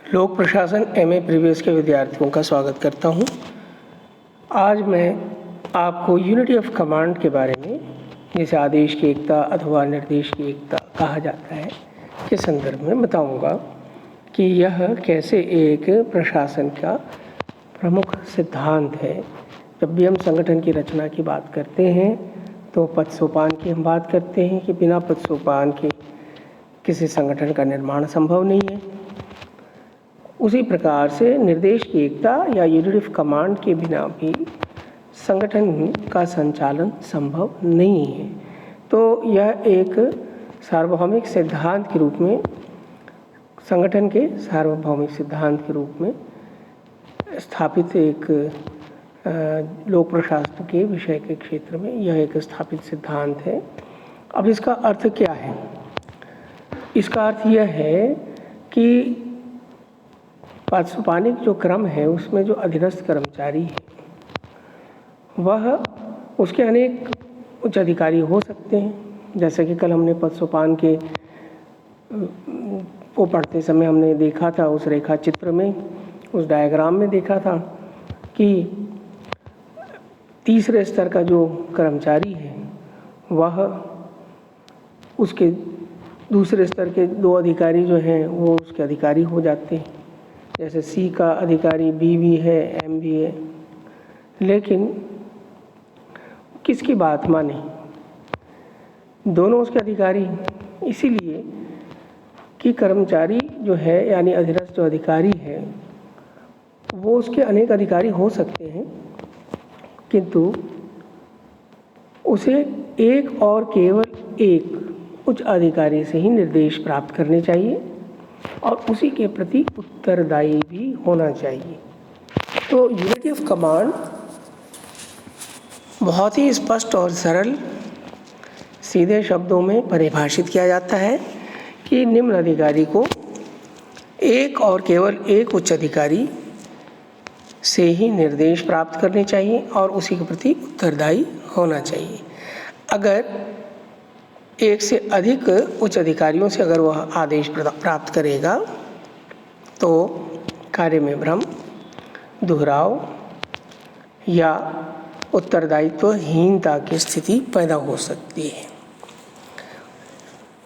लोक प्रशासन MA previous के विद्यार्थियों का स्वागत करता हूं। आज मैं आपको यूनिटी ऑफ कमांड के बारे में, जिसे आदेश की एकता अथवा निर्देश की एकता कहा जाता है, के संदर्भ में बताऊंगा कि यह कैसे एक प्रशासन का प्रमुख सिद्धांत है। जब भी हम संगठन की रचना की बात करते हैं तो पद सोपान की हम बात करते हैं कि बिना पद सोपान के किसी संगठन का निर्माण संभव नहीं है। उसी प्रकार से निर्देश की एकता या यूनिटी ऑफ कमांड के बिना भी संगठन का संचालन संभव नहीं है। तो यह एक सार्वभौमिक सिद्धांत के रूप में, संगठन के सार्वभौमिक सिद्धांत के रूप में स्थापित एक लोक प्रशासन के विषय के क्षेत्र में यह एक स्थापित सिद्धांत है। अब इसका अर्थ क्या है? इसका अर्थ यह है कि पद सोपानिक जो क्रम है उसमें जो अधीनस्थ कर्मचारी है वह उसके अनेक उच्च अधिकारी हो सकते हैं। जैसे कि कल हमने पद सोपान के को पढ़ते समय हमने देखा था, उस रेखा चित्र में, उस डायग्राम में देखा था कि तीसरे स्तर का जो कर्मचारी है वह उसके दूसरे स्तर के दो अधिकारी जो हैं वो उसके अधिकारी हो जाते हैं। जैसे सी का अधिकारी बी भी है, एम भी है, लेकिन किसकी बात माने? दोनों उसके अधिकारी। इसीलिए कि कर्मचारी जो है यानी अधीनस्थ जो अधिकारी है वो उसके अनेक अधिकारी हो सकते हैं, किंतु उसे एक और केवल एक उच्च अधिकारी से ही निर्देश प्राप्त करने चाहिए और उसी के प्रति उत्तरदायी भी होना चाहिए। तो यूनिटी ऑफ कमांड बहुत ही स्पष्ट और सरल सीधे शब्दों में परिभाषित किया जाता है कि निम्न अधिकारी को एक और केवल एक उच्च अधिकारी से ही निर्देश प्राप्त करने चाहिए और उसी के प्रति उत्तरदायी होना चाहिए। अगर एक से अधिक उच्च अधिकारियों से अगर वह आदेश प्राप्त करेगा तो कार्य में भ्रम, दोहराव या उत्तरदायित्वहीनता की स्थिति पैदा हो सकती है।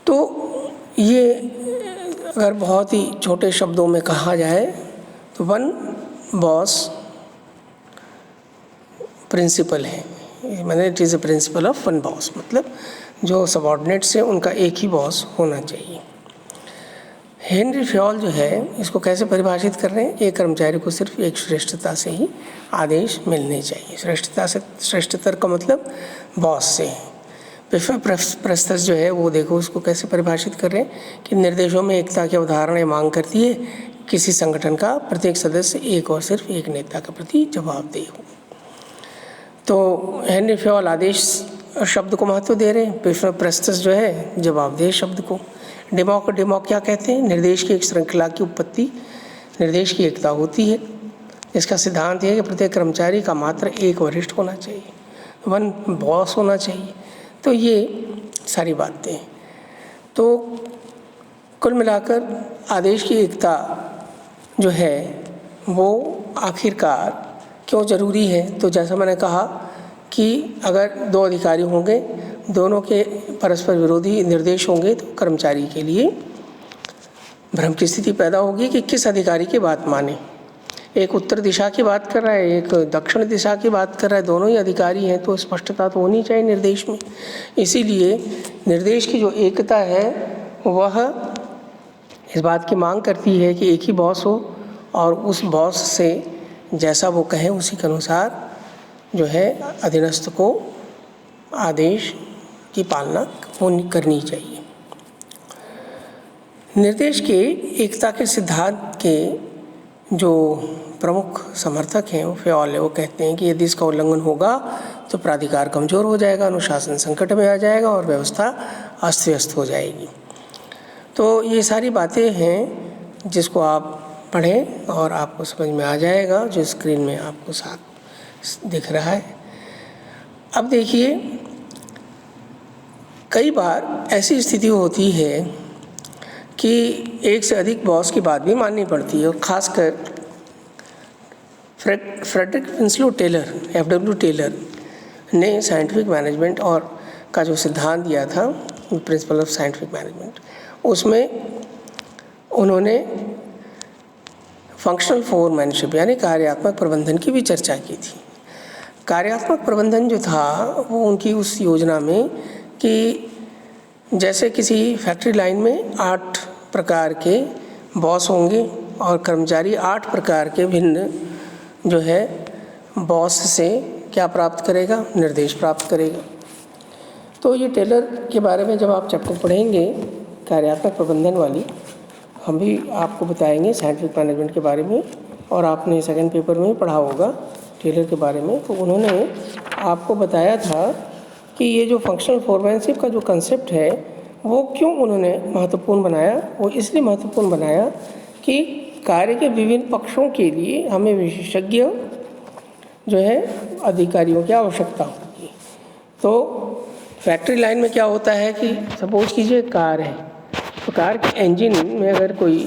तो ये अगर बहुत ही छोटे शब्दों में कहा जाए तो वन बॉस प्रिंसिपल है, मैंने it is a principle of one boss, मतलब जो सबऑर्डिनेट्स हैं उनका एक ही बॉस होना चाहिए। हेनरी फ्योल जो है इसको कैसे परिभाषित कर रहे हैं? एक कर्मचारी को सिर्फ एक श्रेष्ठता से ही आदेश मिलने चाहिए। श्रेष्ठता से, श्रेष्ठतर का मतलब बॉस से। प्रस्तस जो है वो देखो उसको कैसे परिभाषित कर रहे हैं कि निर्देशों में एकता की अवधारणा मांग करती है किसी संगठन का प्रत्येक सदस्य एक और सिर्फ एक नेता के प्रति जवाबदेह हो। तो हेनरी फ्योल आदेश शब्द को महत्व दे रहे हैं, प्रस्तस जो है जवाबदेह शब्द को। डेमोक क्या कहते हैं? निर्देश की एक श्रृंखला की उत्पत्ति निर्देश की एकता होती है। इसका सिद्धांत है कि प्रत्येक कर्मचारी का मात्र एक वरिष्ठ होना चाहिए, वन बॉस होना चाहिए। तो ये सारी बातें हैं। तो कुल मिलाकर आदेश की एकता जो है वो आखिरकार क्यों ज़रूरी है? तो जैसा मैंने कहा कि अगर दो अधिकारी होंगे, दोनों के परस्पर विरोधी निर्देश होंगे तो कर्मचारी के लिए भ्रम की स्थिति पैदा होगी कि किस अधिकारी की बात माने। एक उत्तर दिशा की बात कर रहा है, एक दक्षिण दिशा की बात कर रहा है, दोनों ही अधिकारी हैं, तो स्पष्टता तो होनी चाहिए निर्देश में। इसीलिए निर्देश की जो एकता है वह इस बात की मांग करती है कि एक ही बॉस हो और उस बॉस से जैसा वो कहे उसी के अनुसार जो है अधीनस्थ को आदेश की पालना करनी चाहिए। निर्देश के एकता के सिद्धांत के जो प्रमुख समर्थक हैं वो फ्योल है। वो कहते हैं कि यदि इसका उल्लंघन होगा तो प्राधिकार कमज़ोर हो जाएगा, अनुशासन संकट में आ जाएगा और व्यवस्था अस्त व्यस्त हो जाएगी। तो ये सारी बातें हैं जिसको आप पढ़ें और आपको समझ में आ जाएगा, जो स्क्रीन में आपको साथ दिख रहा है। अब देखिए, कई बार ऐसी स्थिति होती है कि एक से अधिक बॉस की बात भी माननी पड़ती है, और ख़ासकर Frederick Winslow Taylor, FW Taylor ने साइंटिफिक मैनेजमेंट और का जो सिद्धांत दिया था, प्रिंसिपल ऑफ साइंटिफिक मैनेजमेंट, उसमें उन्होंने फंक्शनल फोरमैनशिप यानी कार्यात्मक प्रबंधन की भी चर्चा की थी। कार्यात्मक प्रबंधन जो था वो उनकी उस योजना में कि जैसे किसी फैक्ट्री लाइन में 8 प्रकार के बॉस होंगे और कर्मचारी 8 प्रकार के भिन्न जो है बॉस से क्या प्राप्त करेगा, निर्देश प्राप्त करेगा। तो ये टेलर के बारे में जब आप चैप्टर पढ़ेंगे कार्यात्मक प्रबंधन वाली, हम भी आपको बताएंगे साइंटिफिक मैनेजमेंट के बारे में, और आपने सेकंड पेपर में भी पढ़ा होगा टेलर के बारे में। तो उन्होंने आपको बताया था कि ये जो फंक्शनल फोरमैनशिप का जो कंसेप्ट है वो क्यों उन्होंने महत्वपूर्ण बनाया। वो इसलिए महत्वपूर्ण बनाया कि कार्य के विभिन्न पक्षों के लिए हमें विशेषज्ञ जो है अधिकारियों की आवश्यकता होगी। तो फैक्ट्री लाइन में क्या होता है कि सपोज कीजिए कार है, तो कार के इंजन में अगर कोई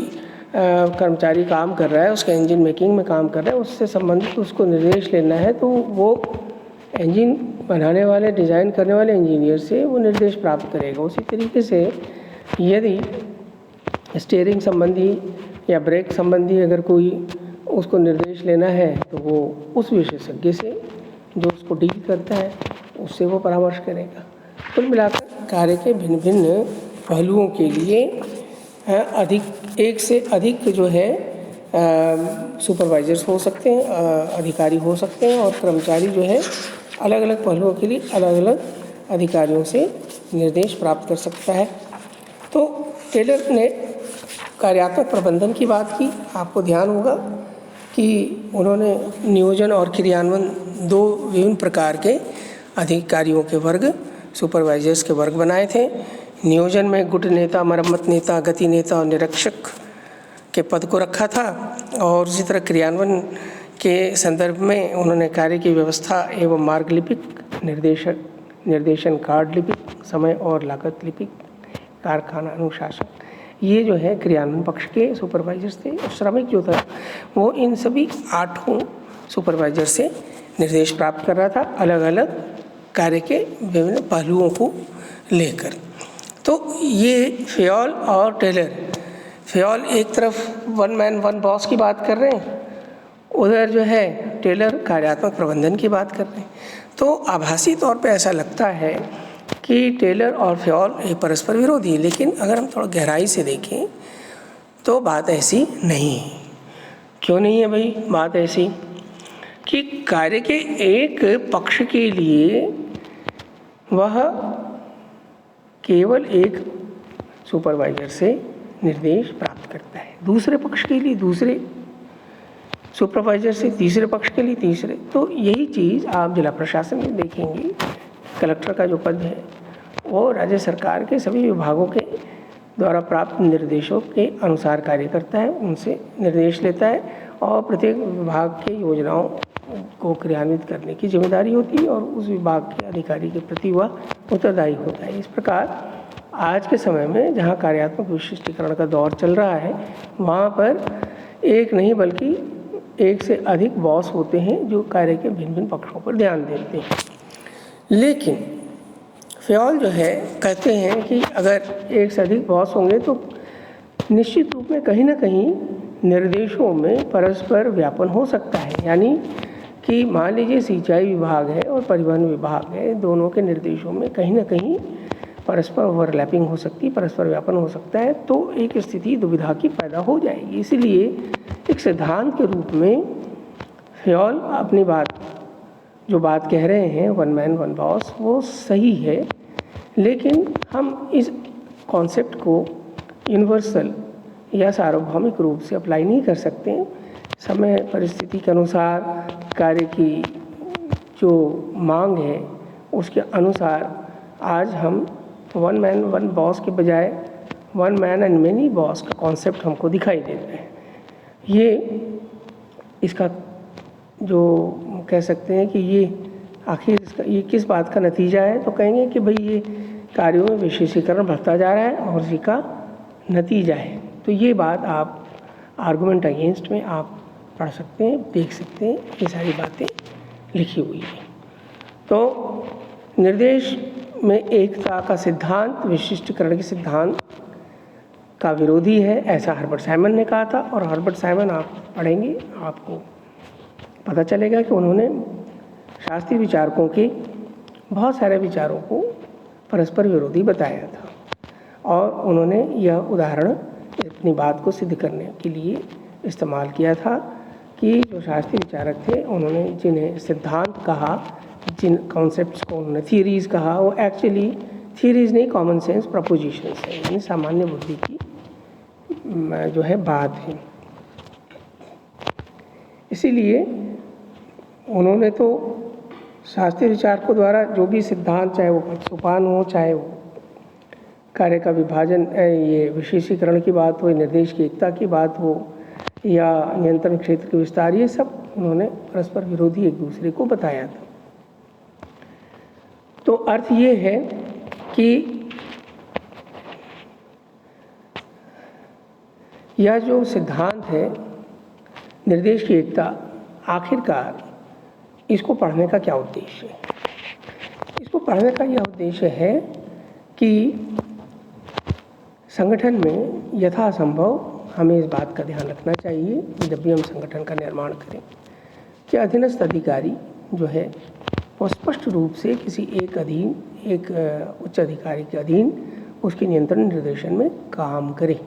कर्मचारी काम कर रहा है, उसके इंजन मेकिंग में काम कर रहा है, उससे संबंधित उसको निर्देश लेना है, तो वो इंजन बनाने वाले, डिज़ाइन करने वाले इंजीनियर से वो निर्देश प्राप्त करेगा। उसी तरीके से यदि स्टीयरिंग संबंधी या ब्रेक संबंधी अगर कोई उसको निर्देश लेना है, तो वो उस विशेषज्ञ से जो उसको डील करता है उससे वो परामर्श करेगा। कुल मिलाकर कार्य के भिन्न भिन्न पहलुओं के लिए एक से अधिक जो है सुपरवाइजर्स हो सकते हैं, अधिकारी हो सकते हैं, और कर्मचारी जो है अलग अलग पहलुओं के लिए अलग अलग अधिकारियों से निर्देश प्राप्त कर सकता है। तो टेलर ने कार्यात्मक प्रबंधन की बात की। आपको ध्यान होगा कि उन्होंने नियोजन और क्रियान्वयन 2 विभिन्न प्रकार के अधिकारियों के वर्ग, सुपरवाइजर्स के वर्ग बनाए थे। नियोजन में गुट नेता, मरम्मत नेता, गति नेता और निरीक्षक के पद को रखा था, और उसी तरह क्रियान्वयन के संदर्भ में उन्होंने कार्य की व्यवस्था एवं मार्ग लिपिक, निर्देशन कार्ड लिपिक, समय और लागत लिपिक, कारखाना अनुशासन, ये जो है क्रियान्वयन पक्ष के सुपरवाइजर्स थे। और श्रमिक जो था वो इन सभी 8 सुपरवाइजर से निर्देश प्राप्त कर रहा था, अलग अलग कार्य के विभिन्न पहलुओं को लेकर। तो ये फेयोल और टेलर, फेयोल एक तरफ वन मैन वन बॉस की बात कर रहे हैं, उधर जो है टेलर कार्यात्मक प्रबंधन की बात कर रहे हैं। तो आभासी तौर पे ऐसा लगता है कि टेलर और फेयोल एक परस्पर विरोधी है, लेकिन अगर हम थोड़ा गहराई से देखें तो बात ऐसी नहीं है। क्यों नहीं है भाई बात ऐसी? कि कार्य के एक पक्ष के लिए वह केवल एक सुपरवाइजर से निर्देश प्राप्त करता है, दूसरे पक्ष के लिए दूसरे सुपरवाइजर से, तीसरे पक्ष के लिए तीसरे। तो यही चीज़ आप जिला प्रशासन में देखेंगे। कलेक्टर का जो पद है वो राज्य सरकार के सभी विभागों के द्वारा प्राप्त निर्देशों के अनुसार कार्य करता है, उनसे निर्देश लेता है, और प्रत्येक विभाग के योजनाओं को क्रियान्वित करने की जिम्मेदारी होती है, और उस विभाग के अधिकारी के प्रति वह उत्तरदायी होता है। इस प्रकार आज के समय में जहाँ कार्यात्मक विशिष्टीकरण का दौर चल रहा है, वहाँ पर एक नहीं बल्कि एक से अधिक बॉस होते हैं जो कार्य के भिन्न भिन्न पक्षों पर ध्यान देते हैं। लेकिन फेयोल जो है कहते हैं कि अगर एक से अधिक बॉस होंगे तो निश्चित रूप में कहीं ना कहीं निर्देशों में परस्पर व्यापन हो सकता है। यानी कि मान लीजिए सिंचाई विभाग है और परिवहन विभाग है, दोनों के निर्देशों में कहीं ना कहीं परस्पर ओवरलैपिंग हो सकती है, परस्पर व्यापन हो सकता है। तो एक स्थिति दुविधा की पैदा हो जाएगी। इसलिए एक सिद्धांत के रूप में फेयोल अपनी जो बात कह रहे हैं वन मैन वन बॉस, वो सही है, लेकिन हम इस कॉन्सेप्ट को यूनिवर्सल या सार्वभौमिक रूप से अप्लाई नहीं कर सकते। समय परिस्थिति के अनुसार कार्य की जो मांग है उसके अनुसार आज हम वन मैन वन बॉस के बजाय one man and many boss का कॉन्सेप्ट हमको दिखाई देता है। ये इसका जो कह सकते हैं कि ये आखिर इसका ये किस बात का नतीजा है, तो कहेंगे कि भाई ये कार्यों में विशेषीकरण बढ़ता जा रहा है और इसी का नतीजा है। तो ये बात आप आर्गूमेंट अगेंस्ट में आप पढ़ सकते हैं, देख सकते हैं, ये सारी बातें लिखी हुई हैं। तो निर्देश में एकता का सिद्धांत विशिष्टीकरण के सिद्धांत का विरोधी है, ऐसा हर्बर्ट साइमन ने कहा था। और हर्बर्ट साइमन आप पढ़ेंगे, आपको पता चलेगा कि उन्होंने शास्त्रीय विचारकों के बहुत सारे विचारों को परस्पर विरोधी बताया था, और उन्होंने यह उदाहरण अपनी बात को सिद्ध करने के लिए इस्तेमाल किया था कि जो शास्त्रीय विचारक थे उन्होंने जिन्हें सिद्धांत कहा, जिन कॉन्सेप्ट्स को उन्होंने थियरीज़ कहा, वो एक्चुअली थियरीज़ नहीं, कॉमन सेंस प्रपोजिशंस है, यानी सामान्य बुद्धि की जो है बात है। इसीलिए उन्होंने तो शास्त्रीय विचारकों द्वारा जो भी सिद्धांत, चाहे वो सोपान हो, चाहे वो कार्य का विभाजन, ये विशेषीकरण की बात हो, निर्देश की एकता की बात हो, या नियंत्रण क्षेत्र के विस्तार, ये सब उन्होंने परस्पर विरोधी एक दूसरे को बताया था। तो अर्थ ये है कि यह जो सिद्धांत है निर्देश की एकता, आखिरकार इसको पढ़ने का क्या उद्देश्य है? इसको पढ़ने का यह उद्देश्य है कि संगठन में यथासंभव हमें इस बात का ध्यान रखना चाहिए जब भी हम संगठन का निर्माण करें कि अधीनस्थ अधिकारी जो है वो स्पष्ट रूप से किसी एक उच्च अधिकारी के अधीन उसके नियंत्रण निर्देशन में काम करे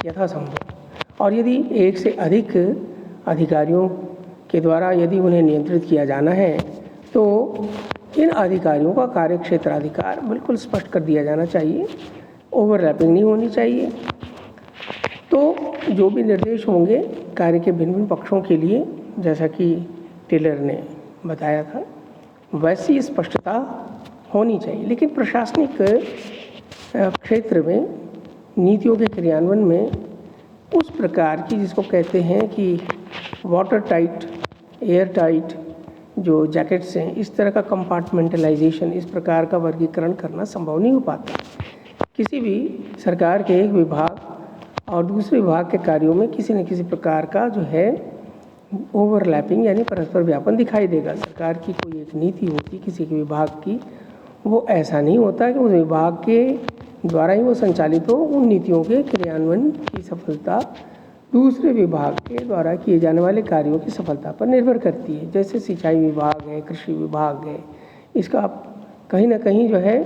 यथासंभव। और यदि एक से अधिक अधिकारियों के द्वारा यदि उन्हें नियंत्रित किया जाना है तो इन अधिकारियों का कार्यक्षेत्राधिकार बिल्कुल स्पष्ट कर दिया जाना चाहिए, ओवरलैपिंग नहीं होनी चाहिए। तो जो भी निर्देश होंगे कार्य के भिन्न भिन्न पक्षों के लिए, जैसा कि टेलर ने बताया था, वैसी स्पष्टता होनी चाहिए। लेकिन प्रशासनिक क्षेत्र में नीतियों के क्रियान्वयन में उस प्रकार की, जिसको कहते हैं कि वाटर टाइट, एयर टाइट जो जैकेट्स हैं, इस तरह का कंपार्टमेंटलाइजेशन, इस प्रकार का वर्गीकरण करना संभव नहीं हो पाता। किसी भी सरकार के एक विभाग और दूसरे विभाग के कार्यों में किसी न किसी प्रकार का जो है ओवरलैपिंग यानी परस्पर व्यापन दिखाई देगा। सरकार की कोई एक नीति होती किसी के विभाग की, वो ऐसा नहीं होता कि उस विभाग के द्वारा ही वो संचालित हो। उन नीतियों के क्रियान्वयन की सफलता दूसरे विभाग के द्वारा किए जाने वाले कार्यों की सफलता पर निर्भर करती है। जैसे सिंचाई विभाग है, कृषि विभाग है, इसका कहीं ना कहीं जो है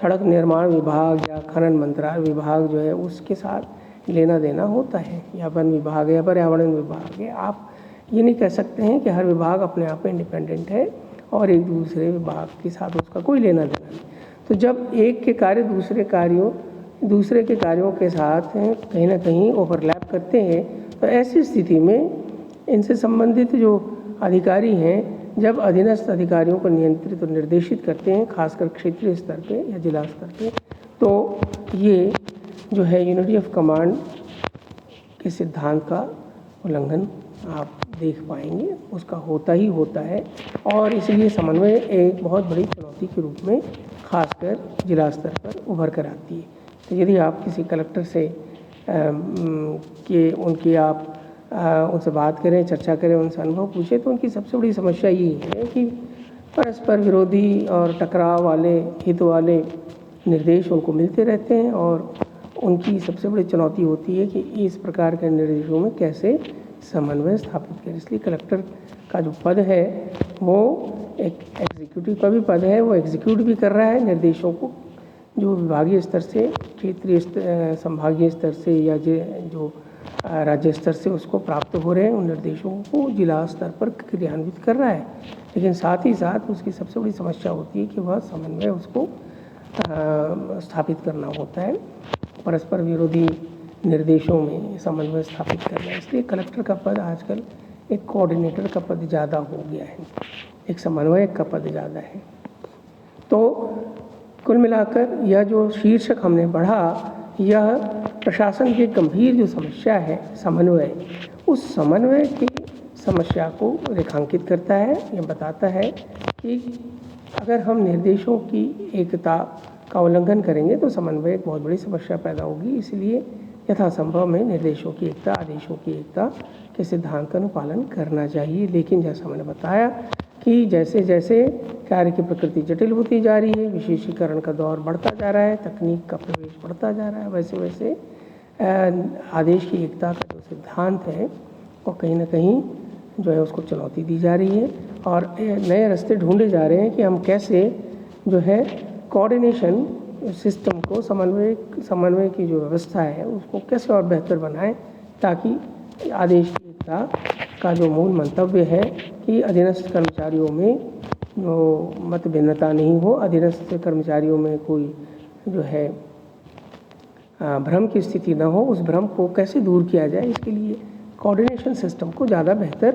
सड़क निर्माण विभाग या खनन मंत्रालय विभाग जो है उसके साथ लेना देना होता है, या वन विभाग है या पर्यावरण विभाग है। आप ये नहीं कह सकते हैं कि हर विभाग अपने आप में इंडिपेंडेंट है और एक दूसरे विभाग के साथ उसका कोई लेना देना नहीं। तो जब एक के कार्य दूसरे के कार्यों के साथ कहीं ना कहीं ओवरलैप करते हैं, तो ऐसी स्थिति में इनसे संबंधित जो अधिकारी हैं जब अधीनस्थ अधिकारियों को नियंत्रित और निर्देशित करते हैं, खासकर क्षेत्रीय स्तर पे या जिला स्तर पे, तो ये जो है यूनिटी ऑफ कमांड के सिद्धांत का उल्लंघन आप देख पाएंगे, उसका होता ही होता है। और इसलिए समन्वय एक बहुत बड़ी चुनौती के रूप में खासकर जिला स्तर पर उभर कर आती है। तो यदि आप किसी कलेक्टर से उनसे बात करें, चर्चा करें, उनसे अनुभव पूछें, तो उनकी सबसे बड़ी समस्या ये है कि परस्पर विरोधी और टकराव वाले, हित वाले निर्देश उनको मिलते रहते हैं, और उनकी सबसे बड़ी चुनौती होती है कि इस प्रकार के निर्देशों में कैसे समन्वय स्थापित करें। इसलिए कलेक्टर का जो पद है वो एक एग्जीक्यूटिव का भी पद है, वो एग्जीक्यूट भी कर रहा है निर्देशों को जो विभागीय स्तर से, क्षेत्रीय संभागीय स्तर से या जो राज्य स्तर से उसको प्राप्त हो रहे हैं, उन निर्देशों को जिला स्तर पर क्रियान्वित कर रहा है। लेकिन साथ ही साथ उसकी सबसे बड़ी समस्या होती है कि वह समन्वय उसको स्थापित करना होता है, परस्पर विरोधी निर्देशों में समन्वय स्थापित करना है। इसलिए कलेक्टर का पद आजकल एक कोऑर्डिनेटर का पद ज़्यादा हो गया है, एक समन्वयक का पद ज़्यादा है। तो कुल मिलाकर यह जो शीर्षक हमने पढ़ा, यह प्रशासन की गंभीर जो समस्या है समन्वय, उस समन्वय की समस्या को रेखांकित करता है। यह बताता है कि अगर हम निर्देशों की एकता का उल्लंघन करेंगे तो समन्वय एक बहुत बड़ी समस्या पैदा होगी। इसलिए यथासंभव में निर्देशों की एकता, आदेशों की एकता के सिद्धांत का अनुपालन करना चाहिए। लेकिन जैसा मैंने बताया कि जैसे जैसे कार्य की प्रकृति जटिल होती जा रही है, विशेषीकरण का दौर बढ़ता जा रहा है, तकनीक का प्रवेश बढ़ता जा रहा है, वैसे वैसे आदेश की एकता का जो सिद्धांत है वो कहीं ना कहीं जो है उसको चुनौती दी जा रही है और नए रास्ते ढूंढे जा रहे हैं कि हम कैसे जो है कोऑर्डिनेशन सिस्टम को, समन्वय की जो व्यवस्था है उसको कैसे और बेहतर बनाएं, ताकि आदेश की एकता का जो मूल मंतव्य है कि अधीनस्थ कर्मचारियों में जो मत भिन्नता नहीं हो, अधीनस्थ कर्मचारियों में कोई जो है भ्रम की स्थिति न हो, उस भ्रम को कैसे दूर किया जाए, इसके लिए कोऑर्डिनेशन सिस्टम को ज़्यादा बेहतर